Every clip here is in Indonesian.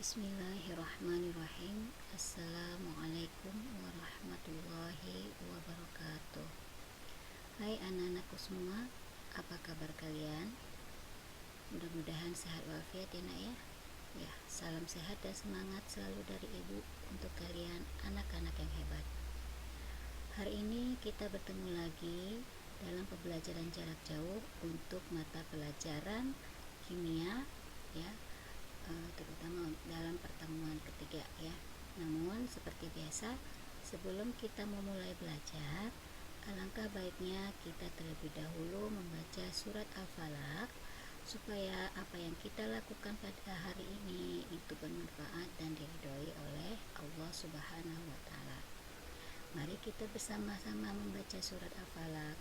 Bismillahirrahmanirrahim. Assalamualaikum warahmatullahi wabarakatuh. Hai anak-anakku semua, apa kabar kalian? Mudah-mudahan sehat walafiat ya nak ya. Ya, salam sehat dan semangat selalu dari ibu untuk kalian anak-anak yang hebat. Hari ini kita bertemu lagi dalam pembelajaran jarak jauh untuk mata pelajaran kimia ya, terutama dalam pertemuan ketiga ya. Namun seperti biasa, sebelum kita memulai belajar, alangkah baiknya kita terlebih dahulu membaca surat Al-Falaq supaya apa yang kita lakukan pada hari ini itu bermanfaat dan diridhoi oleh Allah Subhanahu wa taala. Mari kita bersama-sama membaca surat Al-Falaq.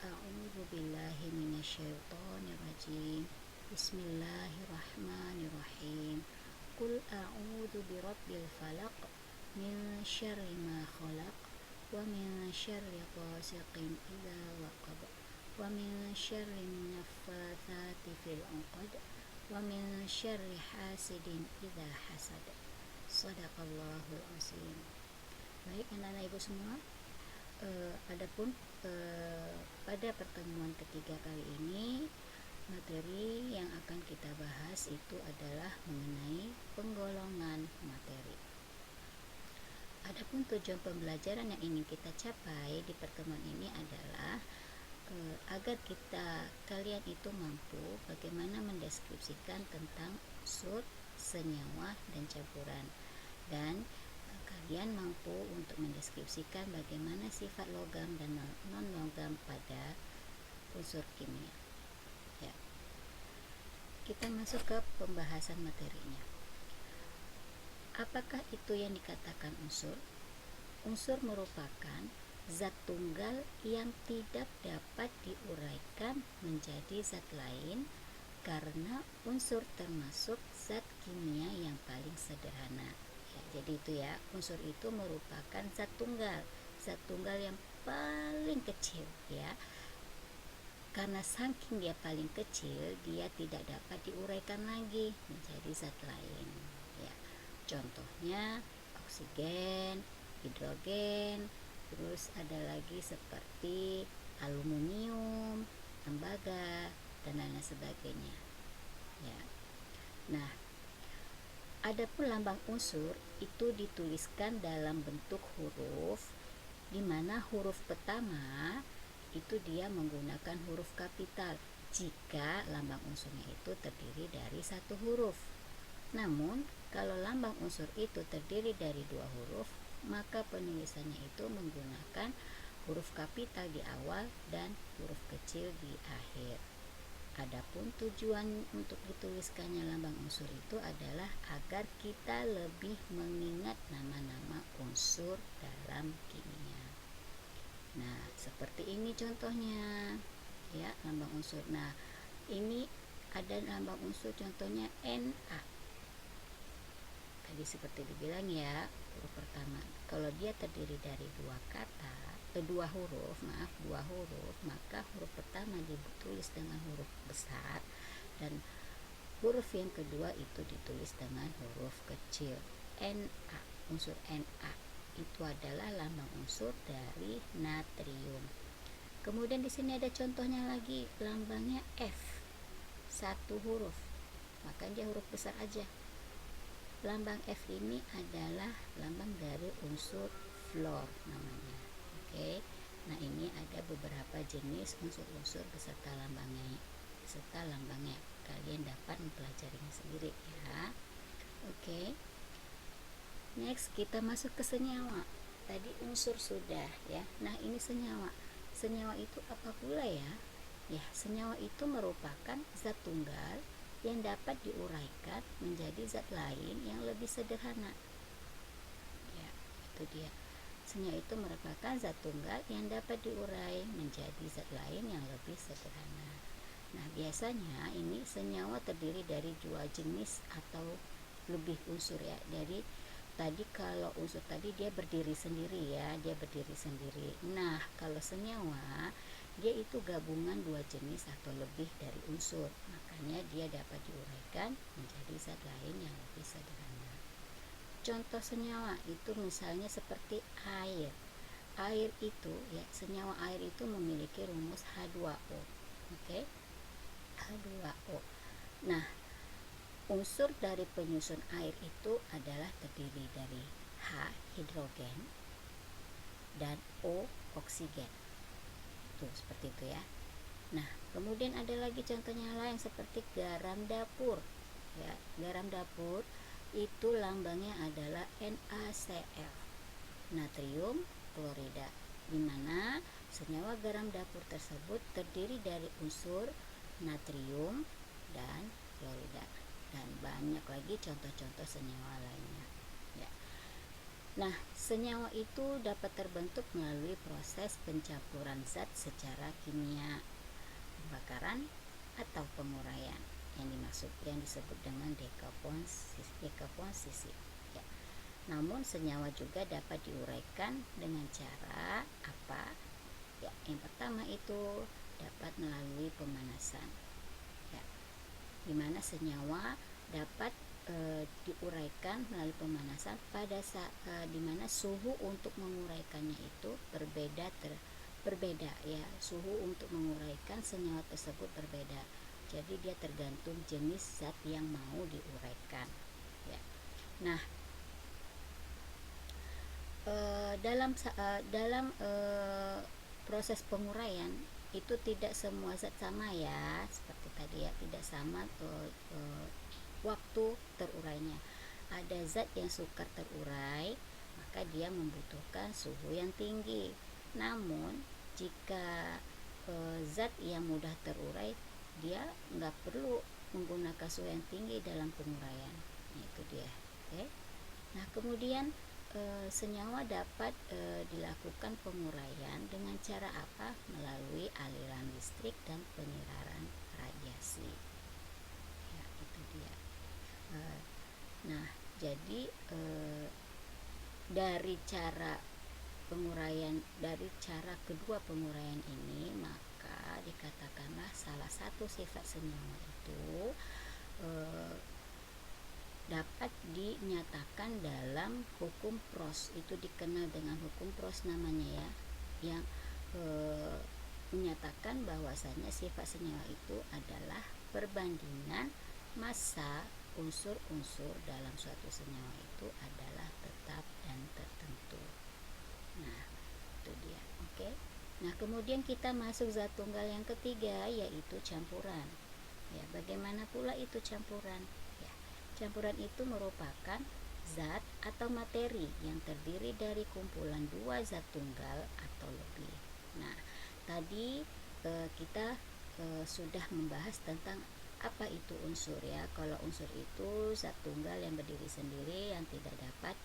A'udzu billahi minasyaitonir rajim. Bismillahirrahmanirrahim. Qul a'udzu birabbil falaq min syarri ma khalaq wa min syarri ghasiqin idza waqab wa min syarri naffatsati fil 'uqad wa min syarri hasidin idza hasad. Shadaqallahul azim. Baik anak-anak ibu semua, adapun pada pertemuan ketiga kali ini, materi yang akan kita bahas itu adalah mengenai penggolongan materi. Adapun tujuan pembelajaran yang ingin kita capai di pertemuan ini adalah agar kalian itu mampu bagaimana mendeskripsikan tentang unsur, senyawa, dan campuran, dan kalian mampu untuk mendeskripsikan bagaimana sifat logam dan non-logam pada unsur kimia. Ya. Kita masuk ke pembahasan materinya. Apakah itu yang dikatakan unsur? Unsur merupakan zat tunggal yang tidak dapat diuraikan menjadi zat lain karena unsur termasuk zat kimia yang paling sederhana. Ya, jadi itu ya, unsur itu merupakan zat tunggal yang paling kecil ya. Karena saking dia paling kecil, dia tidak dapat diuraikan lagi menjadi zat lain ya. Contohnya oksigen, hidrogen, terus ada lagi seperti aluminium, tembaga, dan lain sebagainya ya. Nah, adapun lambang unsur itu dituliskan dalam bentuk huruf, di mana huruf pertama itu dia menggunakan huruf kapital jika lambang unsurnya itu terdiri dari satu huruf. Namun kalau lambang unsur itu terdiri dari dua huruf, maka penulisannya itu menggunakan huruf kapital di awal dan huruf kecil di akhir. Adapun tujuan untuk dituliskannya lambang unsur itu adalah agar kita lebih mengingat nama-nama unsur dalam kimia. Nah, seperti ini contohnya ya, lambang unsur. Nah, ini ada lambang unsur contohnya Na. Tadi seperti dibilang ya, huruf pertama. Kalau dia terdiri dari dua huruf, maka huruf pertama ditulis dengan huruf besar dan huruf yang kedua itu ditulis dengan huruf kecil. Na, unsur Na itu adalah lambang unsur dari natrium. Kemudian di sini ada contohnya lagi, lambangnya F, satu huruf, maka dia huruf besar aja. Lambang F ini adalah lambang dari unsur fluor namanya. Oke. Nah, ini ada beberapa jenis unsur-unsur beserta lambangnya. Kalian dapat mempelajarinya sendiri ya. Oke. Next, kita masuk ke senyawa. Tadi unsur sudah ya. Nah, ini senyawa. Senyawa itu apa pula ya? Ya, senyawa itu merupakan zat tunggal yang dapat diuraikan menjadi zat lain yang lebih sederhana. Ya, itu dia. Senyawa itu merupakan zat tunggal yang dapat diurai menjadi zat lain yang lebih sederhana. Nah, biasanya ini senyawa terdiri dari dua jenis atau lebih unsur ya. Dari tadi kalau unsur tadi dia berdiri sendiri ya, Nah, kalau senyawa dia itu gabungan dua jenis atau lebih dari unsur, makanya dia dapat diuraikan menjadi zat lain yang lebih sederhana. Contoh senyawa itu misalnya seperti air. Air itu ya, senyawa air itu memiliki rumus H2O. Oke? H2O. Nah, unsur dari penyusun air itu adalah terdiri dari H hidrogen dan O oksigen. Tuh, seperti itu ya. Nah, kemudian ada lagi contohnya lain seperti garam dapur. Ya, garam dapur itu lambangnya adalah NaCl, natrium klorida, di mana senyawa garam dapur tersebut terdiri dari unsur natrium dan klorida, dan banyak lagi contoh-contoh senyawa lainnya. Ya. Nah, senyawa itu dapat terbentuk melalui proses pencampuran zat secara kimia, pembakaran atau penguraian yang disebut dengan dekomposisi. Ya. Namun senyawa juga dapat diuraikan dengan cara apa? Ya, yang pertama itu dapat melalui pemanasan. Ya. Di mana senyawa dapat diuraikan melalui pemanasan pada saat di mana suhu untuk menguraikannya itu berbeda ya, suhu untuk menguraikan senyawa tersebut berbeda. Jadi dia tergantung jenis zat yang mau diuraikan. Ya. Nah, dalam proses penguraian itu tidak semua zat sama ya, seperti tadi ya, tidak sama waktu terurainya. Ada zat yang sukar terurai, maka dia membutuhkan suhu yang tinggi. Namun jika zat yang mudah terurai, dia nggak perlu menggunakan suhu yang tinggi dalam penguraian. Itu dia. Oke. Nah, kemudian senyawa dapat dilakukan penguraian dengan cara apa? Melalui aliran listrik dan penyiraran radiasi. Ya, itu dia. Nah, jadi dari cara kedua penguraian ini, maka dikatakanlah salah satu sifat senyawa itu dapat dinyatakan dalam hukum Proust. Itu dikenal dengan hukum Proust namanya ya, yang menyatakan bahwasanya sifat senyawa itu adalah perbandingan massa unsur-unsur dalam suatu senyawa itu adalah tetap dan tertentu. Nah, itu dia. Oke. Nah, kemudian kita masuk zat tunggal yang ketiga, yaitu campuran. Ya, bagaimana pula itu campuran? Ya, campuran itu merupakan zat atau materi yang terdiri dari kumpulan dua zat tunggal atau lebih. Nah, tadi kita sudah membahas tentang apa itu unsur ya. Kalau unsur itu zat tunggal yang berdiri sendiri yang tidak dapat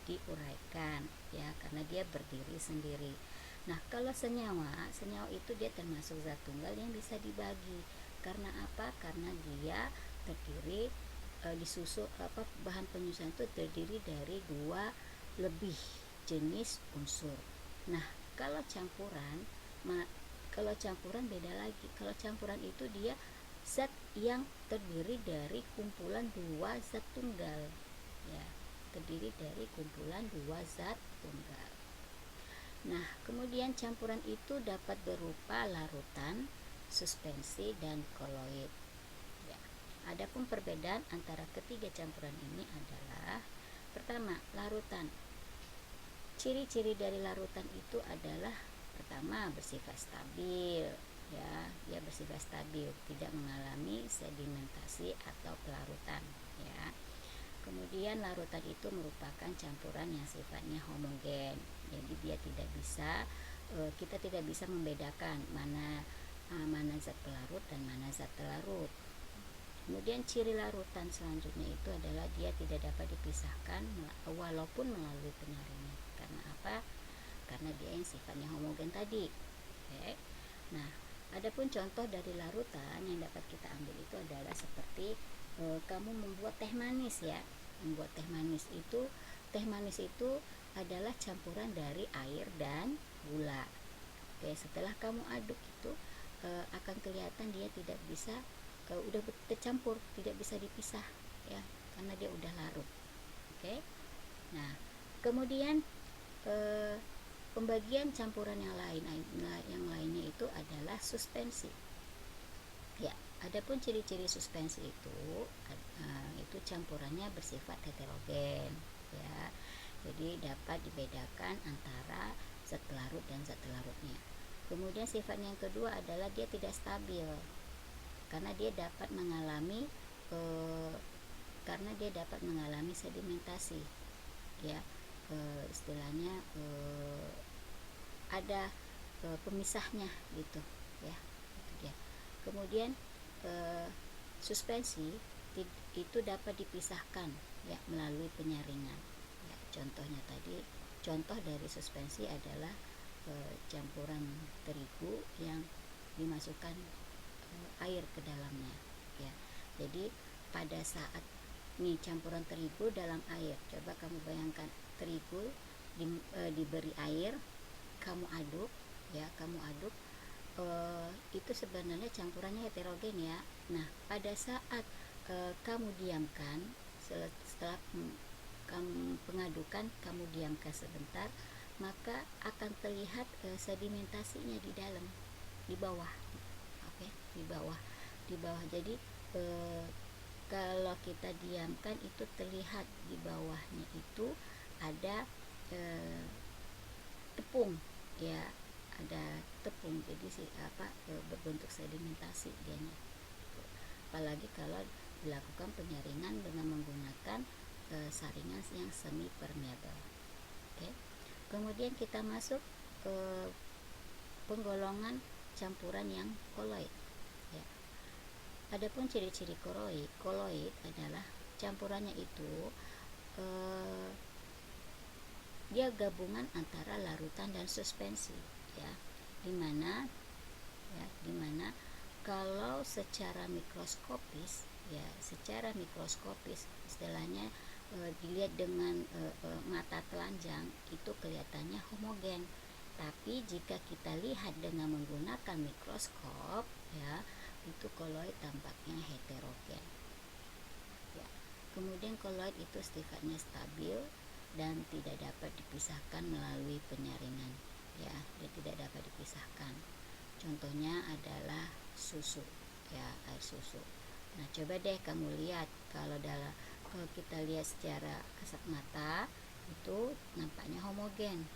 diuraikan ya, karena dia berdiri sendiri. Nah, kalau senyawa itu dia termasuk zat tunggal yang bisa dibagi. Karena apa? Karena dia terdiri disusun bahan penyusun itu terdiri dari dua lebih jenis unsur. Nah, kalau campuran beda lagi. Kalau campuran itu dia zat yang terdiri dari kumpulan dua zat tunggal ya, terdiri dari kumpulan dua zat tunggal. Nah, kemudian campuran itu dapat berupa larutan, suspensi, dan koloid ya. Adapun perbedaan antara ketiga campuran ini adalah pertama, larutan. Ciri-ciri dari larutan itu adalah pertama, bersifat stabil ya, dia bersifat stabil, tidak mengalami sedimentasi atau pelarutan ya. Kemudian larutan itu merupakan campuran yang sifatnya homogen, jadi dia kita tidak bisa membedakan mana zat pelarut dan mana zat terlarut. Kemudian ciri larutan selanjutnya itu adalah dia tidak dapat dipisahkan walaupun melalui penyaringan. Karena apa? Karena dia yang sifatnya homogen tadi. Oke. Nah, adapun contoh dari larutan yang dapat kita ambil itu adalah seperti kamu membuat teh manis ya. Membuat teh manis itu adalah campuran dari air dan gula. Oke, setelah kamu aduk itu akan kelihatan dia tidak bisa udah tercampur, tidak bisa dipisah ya, karena dia udah larut. Oke. Nah, kemudian pembagian campuran yang lainnya itu adalah suspensi. Ya, adapun ciri-ciri suspensi itu campurannya bersifat heterogen ya. Jadi dapat dibedakan antara zat pelarut dan zat larutnya. Kemudian sifatnya yang kedua adalah dia tidak stabil karena dia dapat mengalami sedimentasi ya. Istilahnya ada pemisahnya gitu ya, itu dia. Kemudian suspensi itu dapat dipisahkan ya melalui penyaringan ya. Contoh dari suspensi adalah campuran terigu yang dimasukkan air ke dalamnya ya. Jadi pada saat campuran terigu dalam air, coba kamu bayangkan terigu diberi air, kamu aduk itu sebenarnya campurannya heterogen ya. Nah, pada saat kamu diamkan, setelah kamu pengadukan, kamu diamkan sebentar, maka akan terlihat sedimentasinya di dalam, di bawah. Oke, di bawah. Jadi kalau kita diamkan itu terlihat di bawahnya itu ada tepung ya, ada tepung. Jadi berbentuk sedimentasi dianya. Apalagi kalau dilakukan penyaringan dengan menggunakan saringan yang semi permeable. Oke. Kemudian kita masuk ke penggolongan campuran yang koloid ya. Adapun ciri-ciri koloid adalah campurannya itu dia gabungan antara larutan dan suspensi ya, dimana kalau secara mikroskopis istilahnya dilihat dengan mata telanjang itu kelihatannya homogen, tapi jika kita lihat dengan menggunakan mikroskop ya, itu koloid tampaknya heterogen ya. Kemudian koloid itu sifatnya stabil dan tidak dapat dipisahkan melalui penyaringan ya, dia tidak dapat dipisahkan. Contohnya adalah susu ya, air susu. Nah, coba deh kamu lihat, kalau kita lihat secara kasat mata itu nampaknya homogen,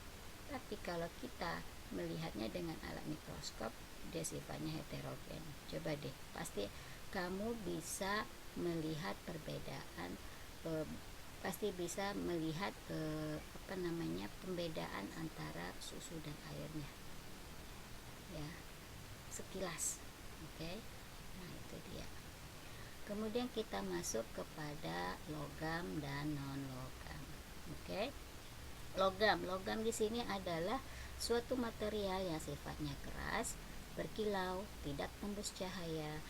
tapi kalau kita melihatnya dengan alat mikroskop dia sifatnya heterogen. Coba deh, pasti kamu bisa melihat perbedaan, pembedaan antara susu dan airnya ya, sekilas. Oke. Nah, itu dia. Kemudian kita masuk kepada logam dan non logam. Oke. Logam di sini adalah suatu material yang sifatnya keras, berkilau, tidak tembus cahaya,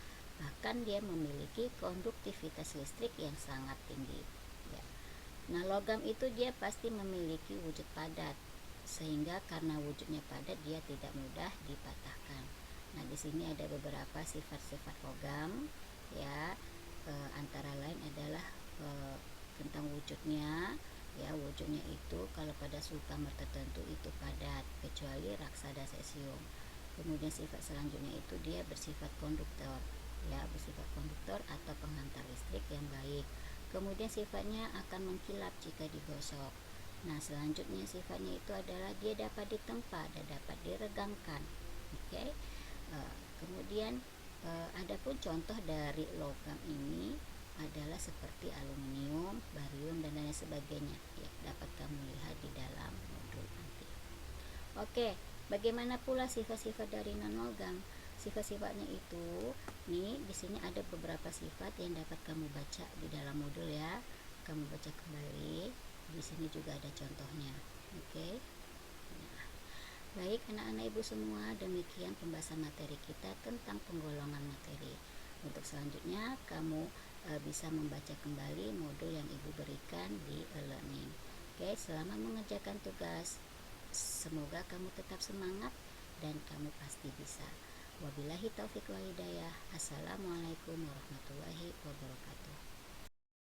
bahkan dia memiliki konduktivitas listrik yang sangat tinggi ya. Nah, logam itu dia pasti memiliki wujud padat, sehingga karena wujudnya padat dia tidak mudah dipatahkan. Nah, di sini ada beberapa sifat-sifat logam ya, antara lain adalah tentang wujudnya ya. Wujudnya itu kalau pada suhu kamar tertentu itu padat, kecuali raksada cesium. Kemudian sifat selanjutnya itu dia bersifat konduktor ya, bersifat konduktor atau penghantar listrik yang baik. Kemudian sifatnya akan mengkilap jika digosok. Nah, selanjutnya sifatnya itu adalah dia dapat ditempa dan dapat diregangkan. Oke. Kemudian adapun contoh dari logam ini adalah seperti aluminium, barium dan lain sebagainya ya, dapat kamu lihat di dalam modul nanti. Oke, bagaimana pula sifat-sifat dari non logam? Sifat-sifatnya itu nih, di sini ada beberapa sifat yang dapat kamu baca di dalam modul ya. Kamu baca kembali. Di sini juga ada contohnya. Oke. Nah, baik anak-anak ibu semua, demikian pembahasan materi kita tentang penggolongan materi. Untuk selanjutnya kamu bisa membaca kembali modul yang ibu berikan di e-learning. Oke, selamat mengerjakan tugas. Semoga kamu tetap semangat dan kamu pasti bisa. Wabillahi taufiq wal hidayah. Assalamualaikum warahmatullahi wabarakatuh.